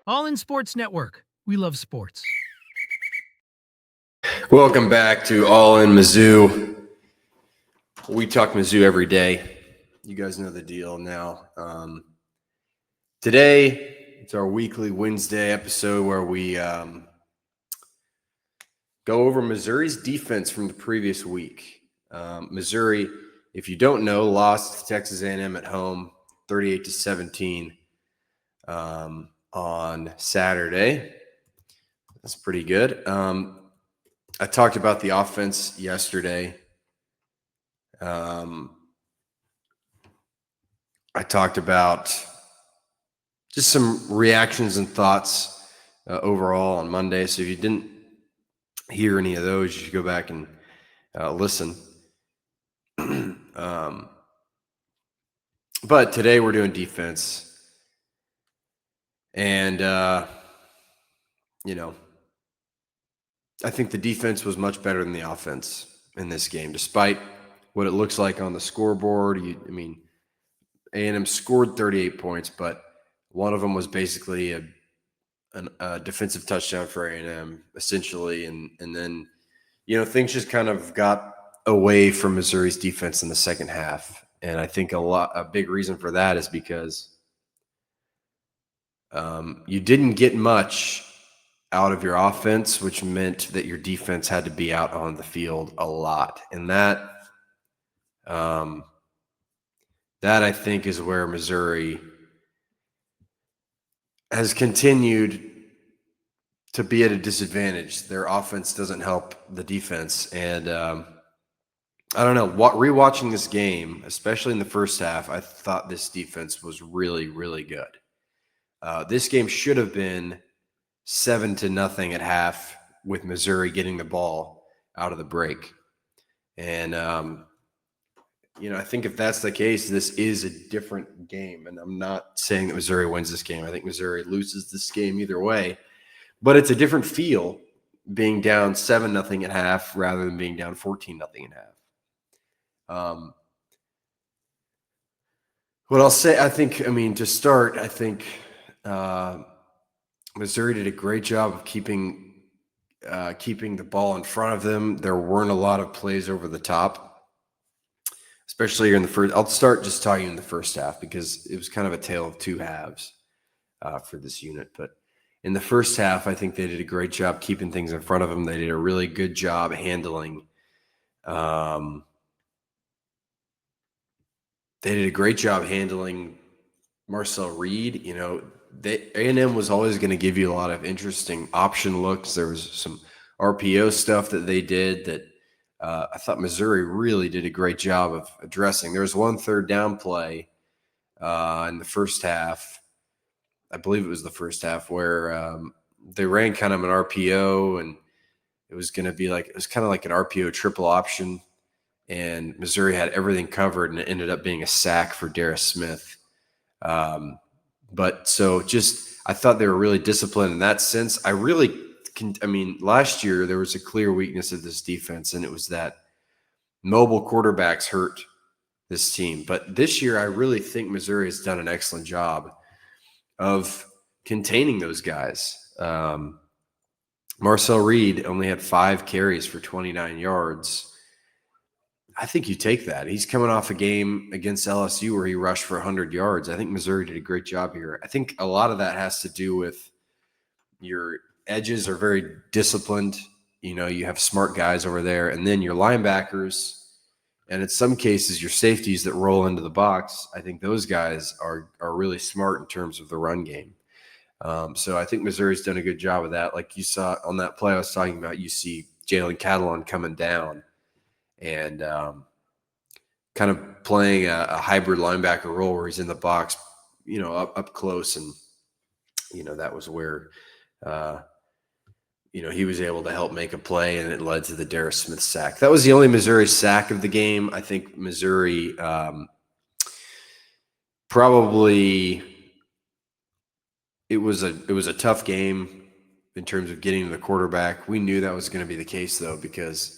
All In Sports Network. We love sports. Welcome back to All In Mizzou. We talk Mizzou every day. You guys know the deal now. Today, it's our weekly Wednesday episode where we go over Missouri's defense from the previous week. Missouri, if you don't know, lost to Texas A&M at home 38-17 on Saturday. That's pretty good. I talked about the offense yesterday. I talked about just some reactions and thoughts overall on Monday. So if you didn't hear any of those, you should go back and listen. But today we're doing defense. And, I think the defense was much better than the offense in this game, despite what it looks like on the scoreboard. A&M scored 38 points, but one of them was basically a defensive touchdown for A&M, essentially. And then, things just kind of got away from Missouri's defense in the second half. And I think a big reason for that is because you didn't get much out of your offense, which meant that your defense had to be out on the field a lot. And that I think is where Missouri has continued to be at a disadvantage. Their offense doesn't help the defense. And I don't know, rewatching this game, especially in the first half, I thought this defense was really, really good. This game should have been 7-0 at half with Missouri getting the ball out of the break. And, I think if that's the case, this is a different game. And I'm not saying that Missouri wins this game. I think Missouri loses this game either way. But it's a different feel being down 7-0 at half rather than being down 14-0 at half. What I'll say, to start, I think Missouri did a great job of keeping the ball in front of them. There weren't a lot of plays over the top, especially in the first. I'll start just talking in the first half because it was kind of a tale of two halves for this unit. But in the first half, I think they did a great job keeping things in front of them. They did a really good job handling. They did a great job handling Marcel Reed. A&M was always going to give you a lot of interesting option looks. There was some RPO stuff that they did that I thought Missouri really did a great job of addressing. There was one third down play in the first half. I believe it was the first half where they ran kind of an RPO, and it was kind of like an RPO triple option, and Missouri had everything covered, and it ended up being a sack for Darius Smith. I thought they were really disciplined in that sense. Last year there was a clear weakness of this defense, and it was that mobile quarterbacks hurt this team. But this year I really think Missouri has done an excellent job of containing those guys. Marcel Reed only had 5 carries for 29 yards. I think you take that. He's coming off a game against LSU where he rushed for 100 yards. I think Missouri did a great job here. I think a lot of that has to do with your edges are very disciplined. You have smart guys over there, and then your linebackers, and in some cases your safeties that roll into the box. I think those guys are really smart in terms of the run game. So I think Missouri's done a good job of that. Like you saw on that play I was talking about, you see Jalen Catalon coming down and kind of playing a hybrid linebacker role where he's in the box, up close. And, that was where, he was able to help make a play, and it led to the Darius Smith sack. That was the only Missouri sack of the game. I think Missouri probably it was a tough game in terms of getting to the quarterback. We knew that was going to be the case, though, because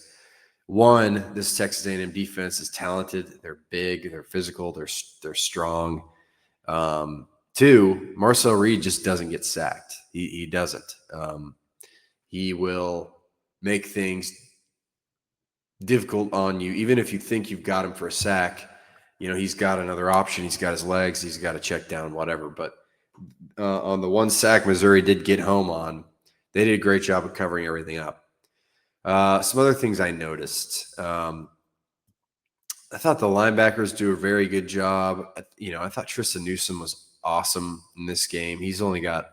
one, this Texas A&M defense is talented. They're big. They're physical. They're strong. Two, Marcel Reed just doesn't get sacked. He doesn't. He will make things difficult on you, even if you think you've got him for a sack. He's got another option. He's got his legs. He's got a check down, whatever. But on the one sack Missouri did get home on, they did a great job of covering everything up. Some other things I noticed. I thought the linebackers do a very good job. I thought Tristan Newsome was awesome in this game. He's only got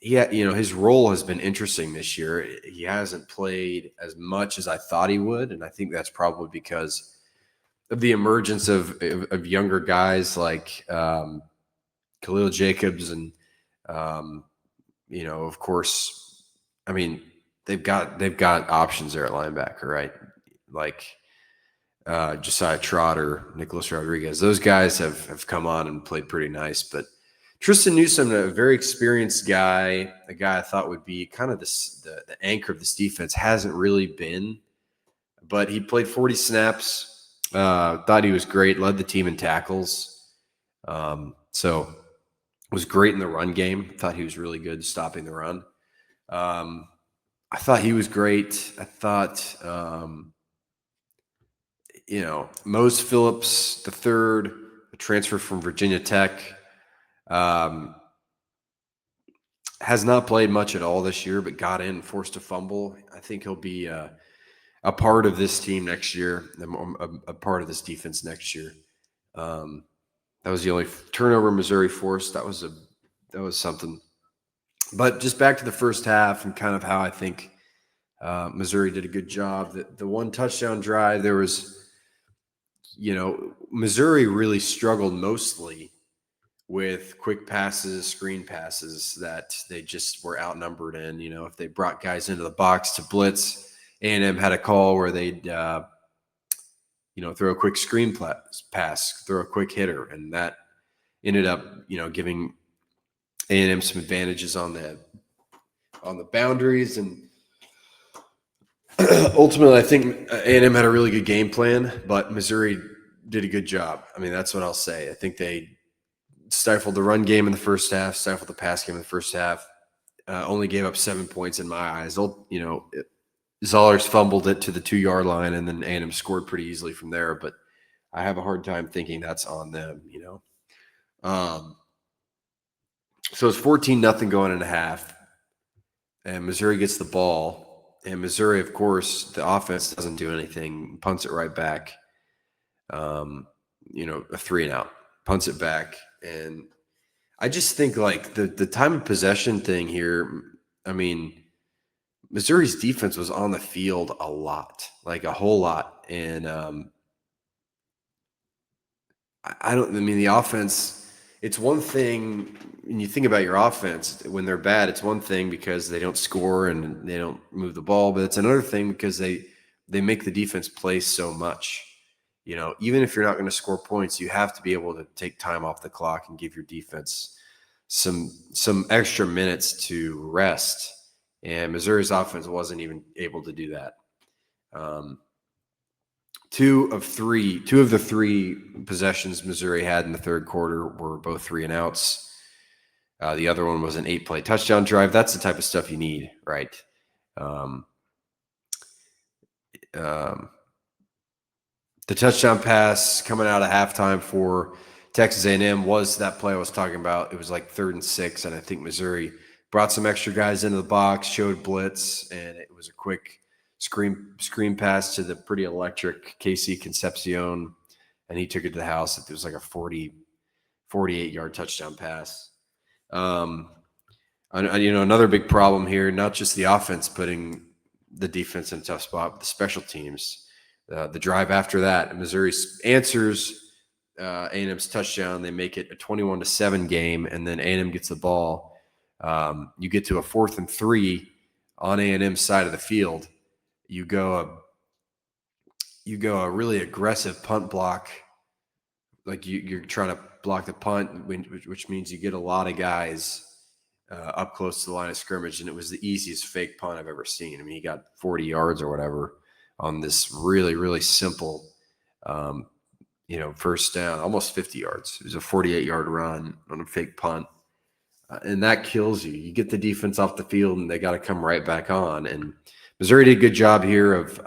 his role has been interesting this year. He hasn't played as much as I thought he would, and I think that's probably because of the emergence of younger guys like Khalil Jacobs and of course, I mean they've got options there at linebacker, right? Like Josiah Trotter, Nicholas Rodriguez. Those guys have come on and played pretty nice, but Tristan Newsome, a very experienced guy, a guy I thought would be kind of the anchor of this defense, hasn't really been, but he played 40 snaps. Thought he was great, led the team in tackles. So was great in the run game. Thought he was really good stopping the run. I thought he was great. I thought, Mose Phillips III, a transfer from Virginia Tech, has not played much at all this year, but got in, forced a fumble. I think he'll be a part of this team next year, a part of this defense next year. That was the only turnover Missouri forced. That was something. But just back to the first half and kind of how I think Missouri did a good job. The one touchdown drive, there was, Missouri really struggled mostly with quick passes, screen passes that they just were outnumbered in. If they brought guys into the box to blitz, A&M had a call where they'd, throw a quick screen pass, throw a quick hitter, and that ended up, giving A&M some advantages on the boundaries. And ultimately, I think A&M had a really good game plan, but Missouri did a good job. I mean, that's what I'll say. I think they stifled the run game in the first half, stifled the pass game in the first half, only gave up 7 points in my eyes. Zollers fumbled it to the 2-yard line, and then A&M scored pretty easily from there. But I have a hard time thinking that's on them, So it's 14-0 going into half, and Missouri gets the ball. And Missouri, of course, the offense doesn't do anything, punts it right back. A 3-and-out, punts it back. And I just think like the time of possession thing here, I mean, Missouri's defense was on the field a lot, like a whole lot. And the offense, it's one thing when you think about your offense, when they're bad, it's one thing because they don't score and they don't move the ball, but it's another thing because they make the defense play so much. Even if you're not going to score points, you have to be able to take time off the clock and give your defense some extra minutes to rest. And Missouri's offense wasn't even able to do that. Two of the three possessions Missouri had in the third quarter were both 3-and-outs. The other one was an 8-play touchdown drive. That's the type of stuff you need, right? The touchdown pass coming out of halftime for Texas A&M was that play I was talking about. It was like 3rd and 6, and I think Missouri brought some extra guys into the box, showed blitz, and it was a quick screen pass to the pretty electric Casey Concepcion, and he took it to the house. It was like a 48-yard touchdown pass. Another big problem here, not just the offense putting the defense in a tough spot, but the special teams. The drive after that, Missouri answers A&M's touchdown. They make it a 21-7 game, and then A&M gets the ball. You get to a 4th and 3 on A&M's side of the field. You go a really aggressive punt block, like you're trying to block the punt, which means you get a lot of guys up close to the line of scrimmage, and it was the easiest fake punt I've ever seen. I mean, he got 40 yards or whatever on this really, really simple, first down, almost 50 yards. It was a 48-yard run on a fake punt. and that kills you. You get the defense off the field, and they got to come right back on. And Missouri did a good job here of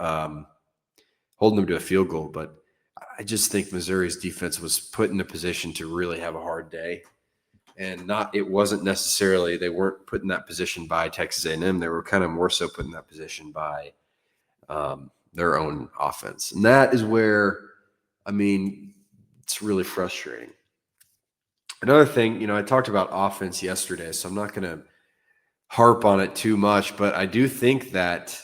holding them to a field goal, but I just think Missouri's defense was put in a position to really have a hard day. And it wasn't necessarily, they weren't put in that position by Texas A&M. They were kind of more so put in that position by their own offense. And that is where, it's really frustrating. Another thing, I talked about offense yesterday, so I'm not going to harp on it too much, but I do think that,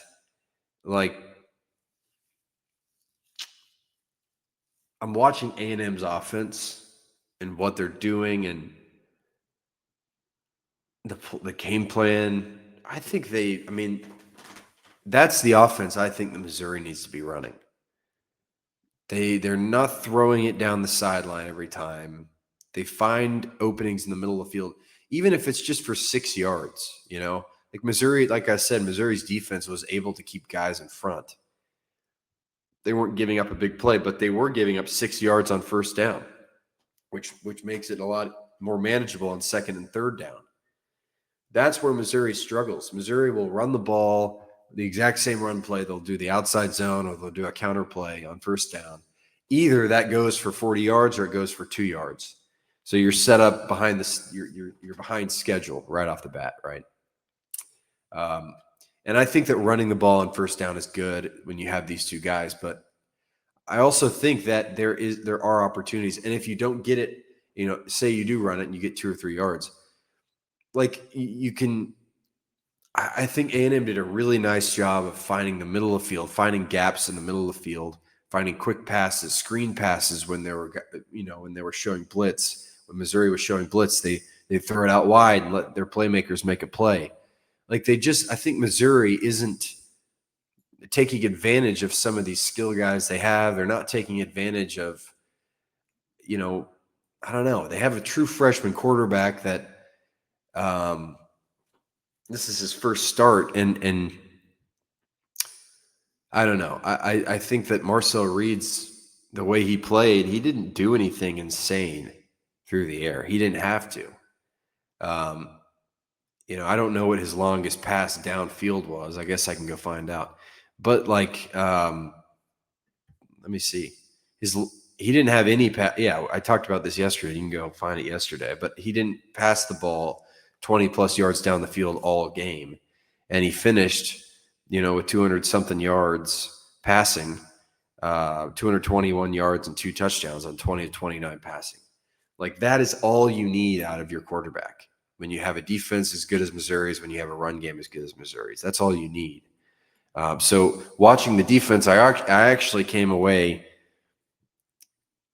I'm watching A&M's offense and what they're doing and the game plan. I think that's the offense I think the Missouri needs to be running. They're not throwing it down the sideline every time. They find openings in the middle of the field, even if it's just for 6 yards, Like Missouri, like I said, Missouri's defense was able to keep guys in front. They weren't giving up a big play, but they were giving up 6 yards on first down, which makes it a lot more manageable on second and third down. That's where Missouri struggles. Missouri will run the ball, the exact same run play. They'll do the outside zone or they'll do a counter play on first down. Either that goes for 40 yards or it goes for 2 yards. So you're set up behind this. You're behind schedule right off the bat, right? And I think that running the ball on first down is good when you have these two guys. But I also think that there are opportunities, and if you don't get it, say you do run it and you get 2 or 3 yards. Like you can, I think A&M did a really nice job of finding the middle of the field, finding gaps in the middle of the field, finding quick passes, screen passes when they were showing blitz. When Missouri was showing blitz, they throw it out wide and let their playmakers make a play. I think Missouri isn't taking advantage of some of these skill guys they have. They're not taking advantage of, I don't know. They have a true freshman quarterback that, this is his first start, and I don't know. I think that Marcel Reed's, the way he played, he didn't do anything insane through the air. He didn't have to. I don't know what his longest pass downfield was. I guess I can go find out. But let me see. He didn't have any pass. Yeah, I talked about this yesterday. You can go find it yesterday. But he didn't pass the ball 20 plus yards down the field all game. And he finished, with 200 something yards passing, 221 yards and 2 touchdowns on 20 to 29 passing. That is all you need out of your quarterback. When you have a defense as good as Missouri's, when you have a run game as good as Missouri's, that's all you need. So watching the defense, I actually came away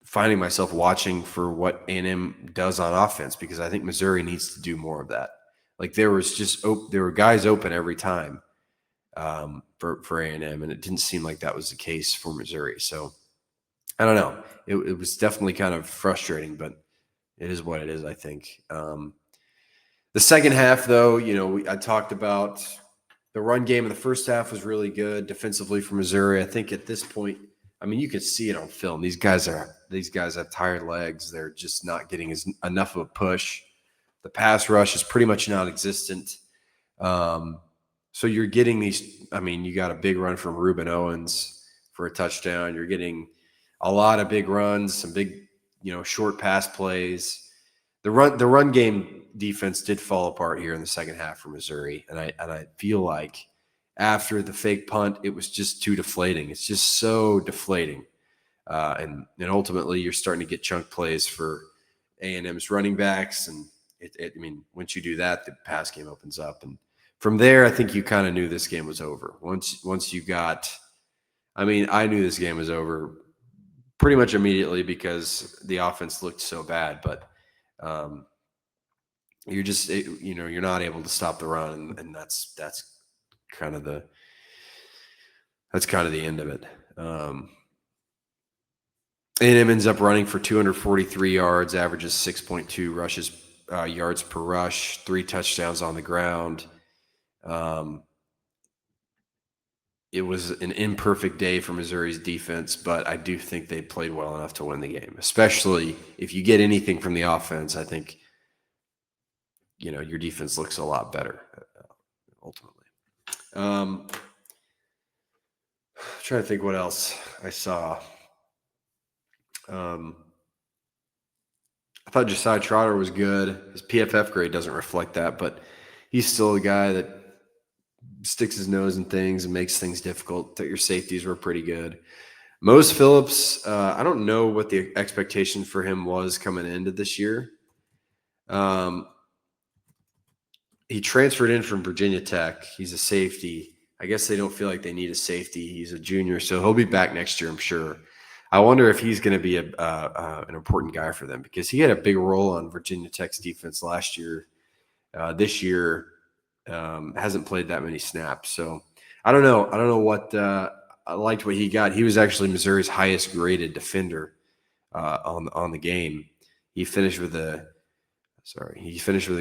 finding myself watching for what A&M does on offense, because I think Missouri needs to do more of that. There were guys open every time for A&M, and it didn't seem like that was the case for Missouri. So I don't know. It was definitely kind of frustrating, but it is what it is, I think. The second half, though, I talked about the run game in the first half was really good defensively for Missouri. I think at this point, you could see it on film. These guys have tired legs. They're just not getting enough of a push. The pass rush is pretty much non-existent. So you're getting these. You got a big run from Reuben Owens for a touchdown. You're getting a lot of big runs, some big, short pass plays. The run game defense did fall apart here in the second half for Missouri, and I feel like after the fake punt, it was just too deflating. It's just so deflating, and ultimately you're starting to get chunk plays for A&M's running backs, and once you do that, the pass game opens up, and from there, I think you kind of knew this game was over. Once you got, I knew this game was over pretty much immediately because the offense looked so bad, but. You're just, you're not able to stop the run, and that's kind of the end of it. A&M ends up running for 243 yards, averages 6.2 rushes yards per rush, 3 touchdowns on the ground. It was an imperfect day for Missouri's defense, but I do think they played well enough to win the game, especially if you get anything from the offense. I think your defense looks a lot better ultimately. Trying to think what else I saw. I thought Josiah Trotter was good. His PFF grade doesn't reflect that, but he's still a guy that sticks his nose in things and makes things difficult. That your safeties were pretty good. Mose Phillips, I don't know what the expectation for him was coming into this year. He transferred in from Virginia Tech. He's a safety. I guess they don't feel like they need a safety. He's a junior, so he'll be back next year, I'm sure. I wonder if he's going to be an important guy for them because he had a big role on Virginia Tech's defense last year. This year hasn't played that many snaps, so I don't know. I don't know what I liked what he got. He was actually Missouri's highest graded defender on the game. He finished with a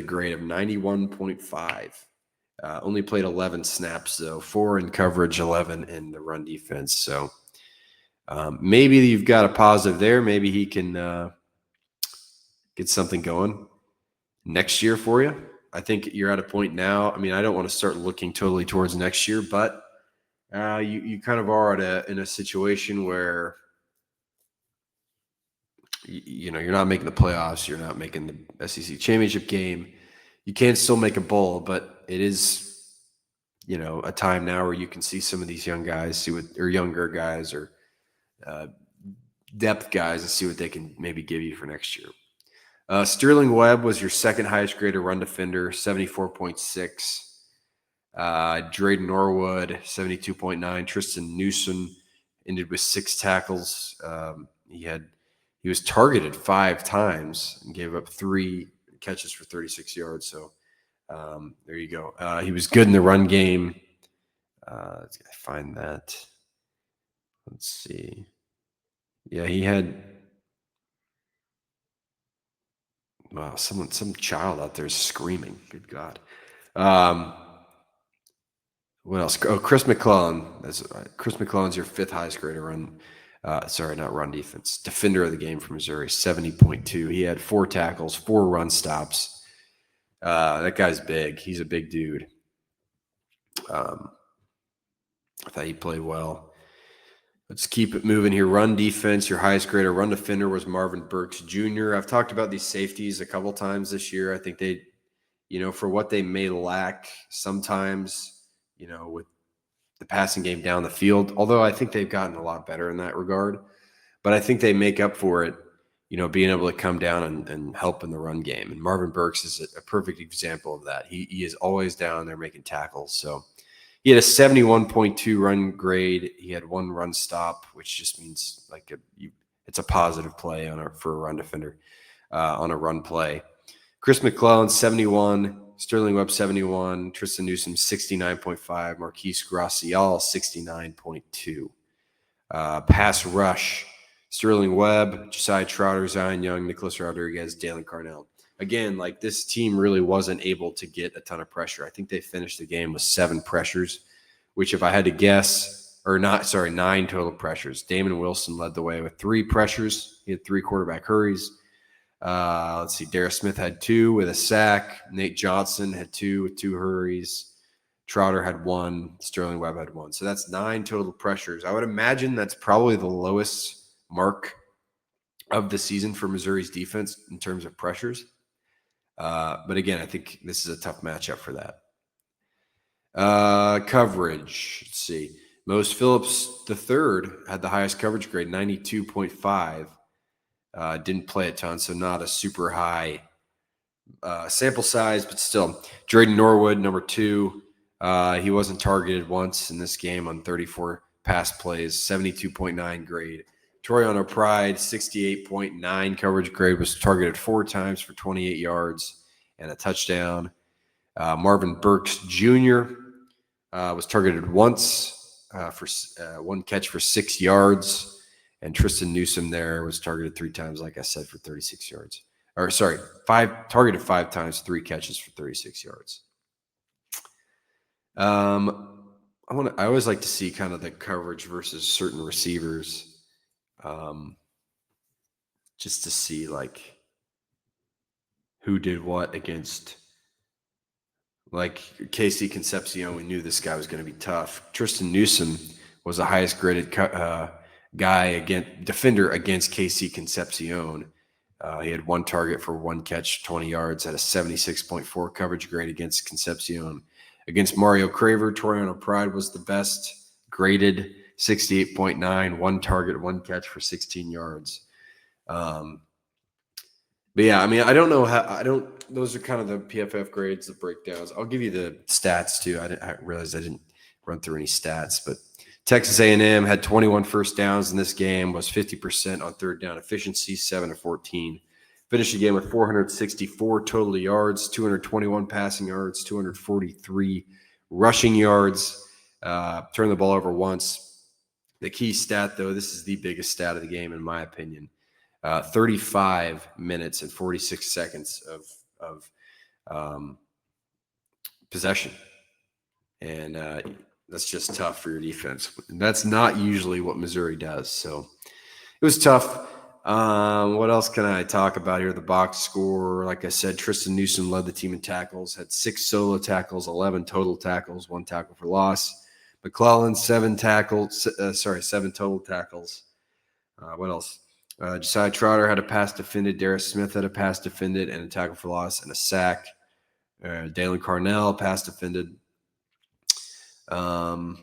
grade of 91.5. Only played 11 snaps, though, 4 in coverage, 11 in the run defense. So maybe you've got a positive there. Maybe he can get something going next year for you. I think you're at a point now. I mean, I don't want to start looking totally towards next year, but you kind of are in a situation where you're not making the playoffs. You're not making the SEC championship game. You can still make a bowl, but it is, a time now where you can see some of these young guys, younger guys or depth guys and see what they can maybe give you for next year. Sterling Webb was your second highest graded run defender, 74.6. Drayden Norwood, 72.9. Tristan Newsom ended with 6 tackles. He was targeted 5 times and gave up 3 catches for 36 yards. So there you go. He was good in the run game. Let's find that. Let's see. Yeah, he had some child out there is screaming. Good God. What else? Oh, Chris McClellan. Chris McClellan's your 5th highest grade run. Not run defense. Defender of the game from Missouri, 70.2. He had 4 tackles, 4 run stops. That guy's big. He's a big dude. I thought he played well. Let's keep it moving here. Run defense, your highest grade run defender was Marvin Burks Jr. I've talked about these safeties a couple times this year. I think they, for what they may lack sometimes, with the passing game down the field, although I think they've gotten a lot better in that regard. But I think they make up for it, being able to come down and help in the run game. And Marvin Burks is a perfect example of that. He is always down there making tackles. So he had a 71.2 run grade. He had 1 run stop, which just means it's a positive play for a run defender on a run play. Chris McClellan, 71. Sterling Webb, 71. Tristan Newsom, 69.5. Marquise Gracial, 69.2. Pass rush, Sterling Webb, Josiah Trotter, Zion Young, Nicholas Rodriguez, Dalen Carnell. Again, this team really wasn't able to get a ton of pressure. I think they finished the game with 7 pressures, which if I had to guess, 9 total pressures. Damon Wilson led the way with 3 pressures. He had 3 quarterback hurries. Let's see. Darius Smith had 2 with a sack. Nate Johnson had 2 with 2 hurries. Trotter had 1. Sterling Webb had 1. So that's 9 total pressures. I would imagine that's probably the lowest mark of the season for Missouri's defense in terms of pressures. But again, I think this is a tough matchup for that. Coverage. Let's see. Mose Phillips III had the highest coverage grade, 92.5. Didn't play a ton, so not a super high sample size, but still. Drayden Norwood, number 2. He wasn't targeted once in this game on 34 pass plays, 72.9 grade. Toriano Pride, 68.9 coverage grade, was targeted 4 times for 28 yards and a touchdown. Marvin Burks Jr. Was targeted once for 1 catch for 6 yards. And Tristan Newsom there was targeted 3 times, like I said, for 36 yards. Targeted 5 times, 3 catches for 36 yards. I always like to see kind of the coverage versus certain receivers, just to see who did what against like KC Concepcion, we knew this guy was going to be tough. Tristan Newsom was the highest graded defender against KC Concepcion. He had one target for one catch, 20 yards, had a 76.4 coverage grade against Concepcion. Against Mario Craver, Toriano Pride was the best graded, 68.9, one target, one catch for 16 yards. But yeah, I mean, I don't know how. Those are kind of the PFF grades, the breakdowns. I'll give you the stats too. I realized I didn't run through any stats, but Texas A&M had 21 first downs in this game, was 50% on third down efficiency, 7-14. Finished the game with 464 total yards, 221 passing yards, 243 rushing yards. Turned the ball over once. The key stat, though, this is the biggest stat of the game, in my opinion. 35 minutes and 46 seconds of possession. And that's just tough for your defense. That's not usually what Missouri does. So it was tough. What else can I talk about here? The box score, like I said, Tristan Newsom led the team in tackles, had 6 solo tackles, 11 total tackles, 1 tackle for loss. McClellan, 7 total tackles. What else? Josiah Trotter had a pass defended. Darius Smith had a pass defended and a tackle for loss and a sack. Dalen Carnell pass defended. Yeah.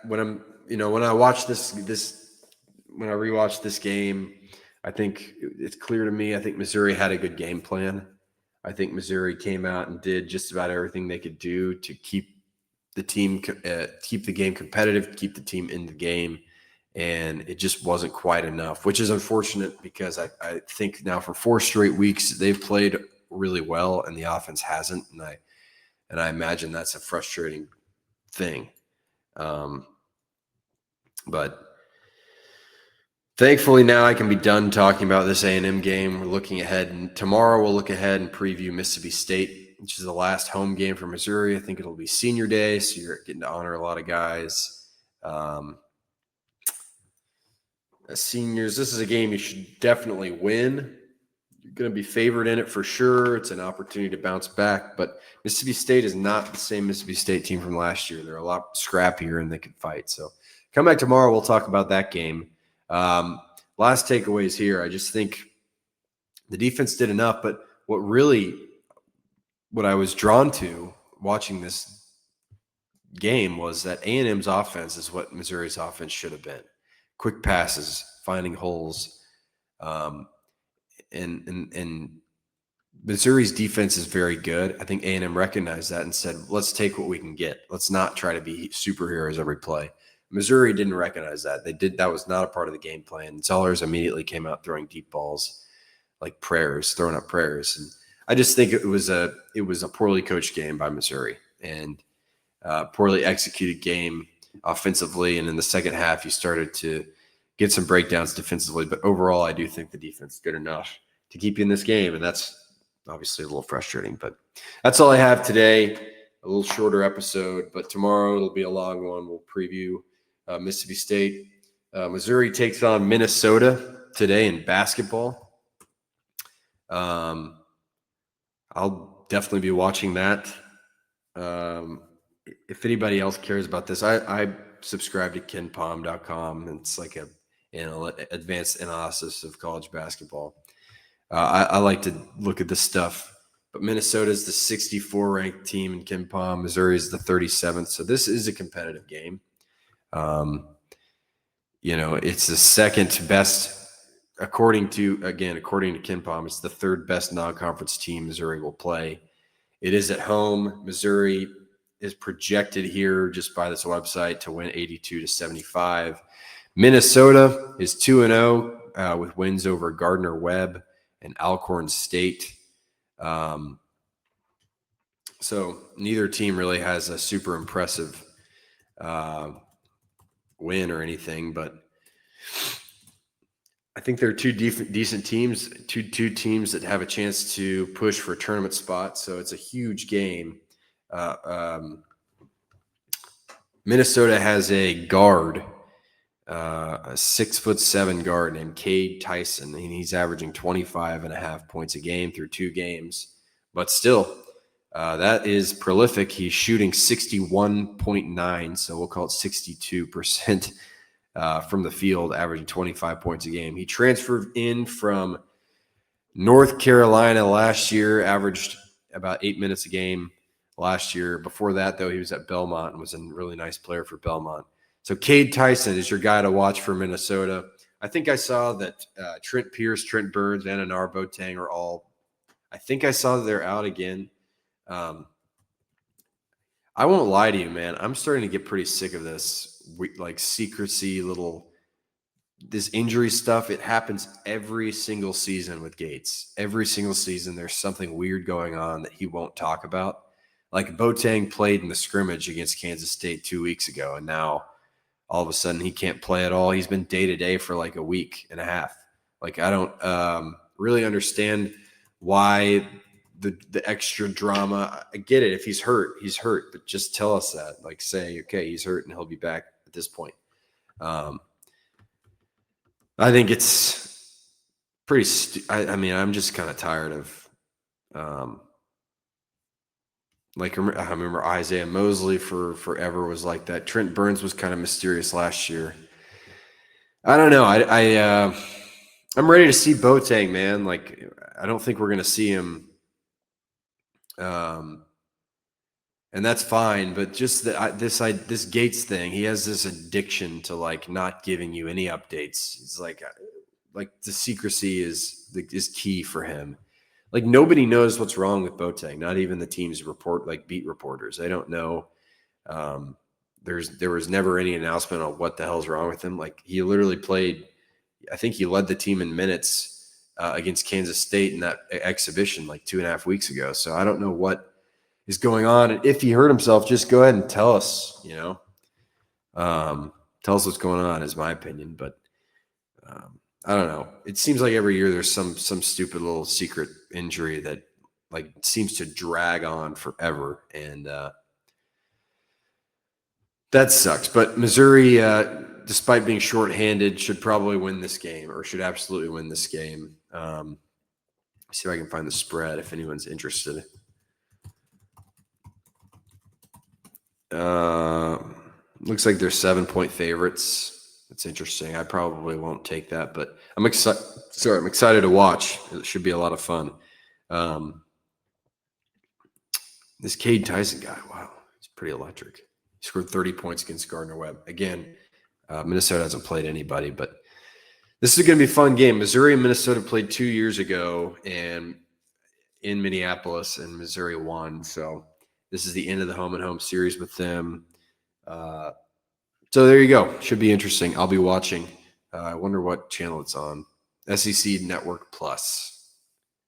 When I watch when I rewatch this game, I think it's clear to me. I think Missouri had a good game plan. I think Missouri came out and did just about everything they could do to keep the team, keep the game competitive, keep the team in the game. And it just wasn't quite enough, which is unfortunate because I think now for 4 straight weeks, they've played really well and the offense hasn't. And I imagine that's a frustrating thing. But thankfully now I can be done talking about this A&M game. We're looking ahead, and tomorrow we'll look ahead and preview Mississippi State, which is the last home game for Missouri. I think it'll be senior day, so you're getting to honor a lot of guys. As seniors, this is a game you should definitely win. You're going to be favored in it for sure. It's an opportunity to bounce back, but Mississippi State is not the same Mississippi State team from last year. They're a lot scrappier and they can fight. So come back tomorrow. We'll talk about that game. Last takeaways here. I just think the defense did enough, but what I was drawn to watching this game was that A&M's offense is what Missouri's offense should have been. Quick passes, finding holes. And Missouri's defense is very good. I think A&M recognized that and said, let's take what we can get. Let's not try to be superheroes every play. Missouri didn't recognize that. That was not a part of the game plan. Zellers immediately came out throwing deep balls like throwing up prayers. And I just think it was a poorly coached game by Missouri and poorly executed game offensively. And in the second half, you started to get some breakdowns defensively. But overall, I do think the defense is good enough to keep you in this game. And that's obviously a little frustrating. But that's all I have today. A little shorter episode. But tomorrow it'll be a long one. We'll preview Mississippi State. Missouri takes on Minnesota today in basketball. I'll definitely be watching that. If anybody else cares about this, I subscribe to KenPom.com. It's like an advanced analysis of college basketball. I like to look at this stuff. But Minnesota is the 64 ranked team in KenPom. Missouri is the 37th. So this is a competitive game. It's the second best, according to KenPom, it's the third best non-conference team Missouri will play. It is at home. Missouri is projected here just by this website to win 82-75. Minnesota is 2-0 with wins over Gardner-Webb and Alcorn State. So neither team really has a super impressive win or anything, but I think they're two decent teams, two teams that have a chance to push for a tournament spot. So it's a huge game. Minnesota has a guard a 6'7" guard named Cade Tyson, and he's averaging 25.5 points a game through 2 games. But still, that is prolific. He's shooting 61.9, so we'll call it 62% from the field, averaging 25 points a game. He transferred in from North Carolina last year, averaged about 8 minutes a game last year. Before that, though, he was at Belmont and was a really nice player for Belmont. So Cade Tyson is your guy to watch for Minnesota. I think I saw that Trent Pierce, Trent Burns, and Anar Boateng are all – I think I saw that they're out again. I won't lie to you, man. I'm starting to get pretty sick of this, like, secrecy little – this injury stuff. It happens every single season with Gates. Every single season there's something weird going on that he won't talk about. Like Boateng played in the scrimmage against Kansas State 2 weeks ago, and now all of a sudden he can't play at all. He's been day-to-day for like a week and a half. Like, I don't really understand why the extra drama. I get it. If he's hurt, he's hurt. But just tell us that. Like, say, okay, he's hurt and he'll be back at this point. I think it's pretty I mean, I'm just kind of tired of like, I remember Isaiah Mosley for forever was like that. Trent Burns was kind of mysterious last year. I don't know. I'm ready to see Boateng, man. Like, I don't think we're going to see him. And that's fine, but just this Gates thing, he has this addiction to like not giving you any updates. It's like the secrecy is key for him. Like, nobody knows what's wrong with Boateng, not even the team's beat reporters. They don't know. There was never any announcement on what the hell's wrong with him. Like, he literally played, I think he led the team in minutes against Kansas State in that exhibition like 2.5 weeks ago. So I don't know what is going on. And if he hurt himself, just go ahead and tell us, tell us what's going on, is my opinion. But I don't know. It seems like every year there's some stupid little secret injury that like seems to drag on forever. And that sucks. But Missouri, despite being shorthanded, should probably win this game, or should absolutely win this game. See if I can find the spread if anyone's interested. Looks like they're 7-point favorites. That's interesting. I probably won't take that, but I'm excited. Sorry, I'm excited to watch. It should be a lot of fun. This Cade Tyson guy, wow, he's pretty electric. He scored 30 points against Gardner-Webb. Again, Minnesota hasn't played anybody, but this is going to be a fun game. Missouri and Minnesota played 2 years ago, and in Minneapolis, and Missouri won. So this is the end of the home-and-home series with them. So there you go. Should be interesting. I'll be watching. I wonder what channel it's on. SEC Network Plus.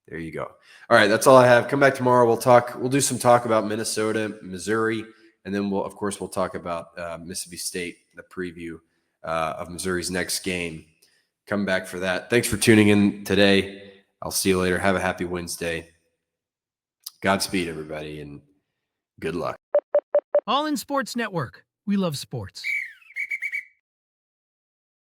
There you go. All right, that's all I have. Come back tomorrow. We'll do some talk about Minnesota, Missouri, and then we'll talk about Mississippi State, the preview of Missouri's next game. Come back for that. Thanks for tuning in today. I'll see you later. Have a happy Wednesday. Godspeed, everybody, and good luck. All in Sports Network. We love sports.